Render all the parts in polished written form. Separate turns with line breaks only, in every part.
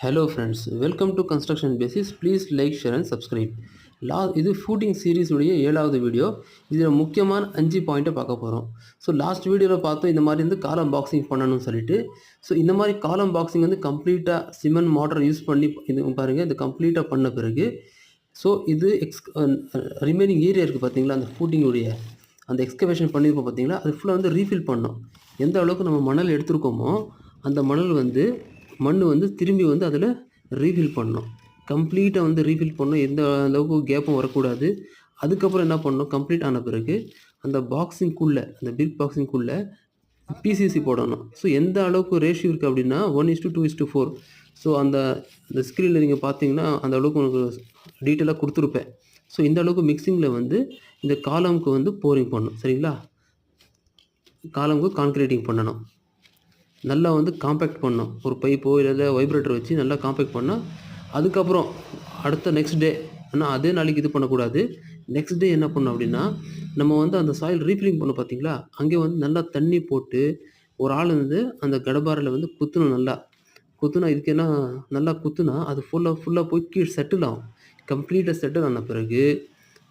Hello friends, welcome to Construction Basics. Please like, share and subscribe. இது footing series உடைய 7வது video. இதில் முக்கியமான 5 பாயிண்ட்டை பார்க்க போகிறோம். ஸோ லாஸ்ட் வீடியோவில் பார்த்தோம் இந்த மாதிரி வந்து காலம் பாக்ஸிங் பண்ணணும்னு சொல்லிட்டு. ஸோ இந்த மாதிரி காலம் பாக்ஸிங் வந்து கம்ப்ளீட்டாக சிமெண்ட் மாட்டர் யூஸ் பண்ணி இது பாருங்கள், இது கம்ப்ளீட்டாக பண்ண பிறகு ஸோ இது ரிமைனிங் ஏரியா இருக்குது பார்த்தீங்களா, அந்த ஃபூட்டிங்குடைய அந்த எக்ஸ்கவேஷன் பண்ணியிருப்போம் பார்த்தீங்களா, அது ஃபுல்லாக வந்து ரீஃபில் பண்ணோம். எந்த அளவுக்கு நம்ம மணல் எடுத்துருக்கோமோ அந்த மணல் வந்து மண் வந்து திரும்பி வந்து அதில் ரீஃபில் பண்ணணும். கம்ப்ளீட்டாக வந்து ரீஃபில் பண்ணணும், எந்த அளவுக்கு கேப்பும் வரக்கூடாது. அதுக்கப்புறம் என்ன பண்ணணும், கம்ப்ளீட் ஆன பிறகு அந்த பாக்ஸிங்குள்ளே, அந்த பிக் பாக்ஸிங்குள்ளே பிசிசி போடணும். ஸோ எந்த அளவுக்கு ரேஷியோ இருக்குது அப்படின்னா 1:2:4. ஸோ அந்த ஸ்க்ரீனில் நீங்கள் பார்த்தீங்கன்னா அந்த அளவுக்கு உங்களுக்கு டீட்டெயிலாக கொடுத்துருப்பேன். ஸோ இந்த அளவுக்கு மிக்சிங்கில் வந்து இந்த காலமுக்கு வந்து போரிங் பண்ணணும். சரிங்களா, காலமுக்கு கான்க்ரீட்டிங் பண்ணணும். நல்லா வந்து காம்பேக்ட் பண்ணணும். ஒரு பைப்போ இல்லை வைப்ரேட்டர் வச்சு நல்லா காம்பேக்ட் பண்ணால் அதுக்கப்புறம் அடுத்த நெக்ஸ்ட் டே, ஆனால் அதே நாளைக்கு இது பண்ணக்கூடாது. நெக்ஸ்ட் டே என்ன பண்ணணும் அப்படின்னா, நம்ம வந்து அந்த சாயில் ரீஃபில்லிங் பண்ணோம் பார்த்தீங்களா, அங்கே வந்து நல்லா தண்ணி போட்டு ஒரு ஆள் வந்து அந்த கடப்பாரையில் வந்து குத்தணும். நல்லா குத்துனா, இதுக்கு என்ன, நல்லா குத்துனா அது ஃபுல்லாக போய் கீழே செட்டில் ஆகும். கம்ப்ளீட்டாக செட்டில் ஆன பிறகு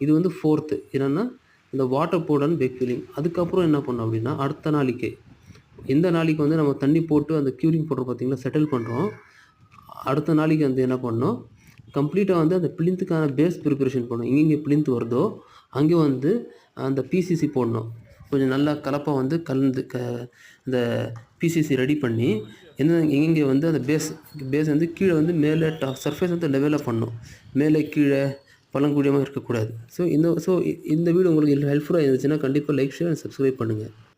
இது வந்து 4th என்னென்னா இந்த வாட்டர் பவுடர் பேக் ஃபில்லிங். அதுக்கப்புறம் என்ன பண்ணோம் அப்படின்னா, அடுத்த நாளைக்கு எந்த நாளைக்கு வந்து நம்ம தண்ணி போட்டு அந்த க்யூரிங் பவுடர் பார்த்திங்களா செட்டில் பண்ணுறோம், அடுத்த நாளைக்கு வந்து என்ன பண்ணோம், கம்ப்ளீட்டாக வந்து அந்த பிளிந்துக்கான பேஸ் ப்ரிப்பரேஷன் பண்ணணும். எங்கெங்கே பிளிந்த் வருதோ அங்கே வந்து அந்த பிசிசி போடணும். கொஞ்சம் நல்லா கலப்பாக வந்து கலந்து இந்த பிசிசி ரெடி பண்ணி எங்கெங்கே வந்து அந்த பேஸ் வந்து கீழே வந்து மேலே சர்ஃபேஸ் வந்து லெவலாக பண்ணணும். மேலே கீழே பழங்குடியமாக இருக்கக்கூடாது. ஸோ இந்த வீடியோ உங்களுக்கு ஹெல்ப்ஃபுல்லாக இருந்துச்சுன்னா கண்டிப்பாக லைக், ஷேர் அண்ட் சப்ஸ்கிரைப் பண்ணுங்கள்.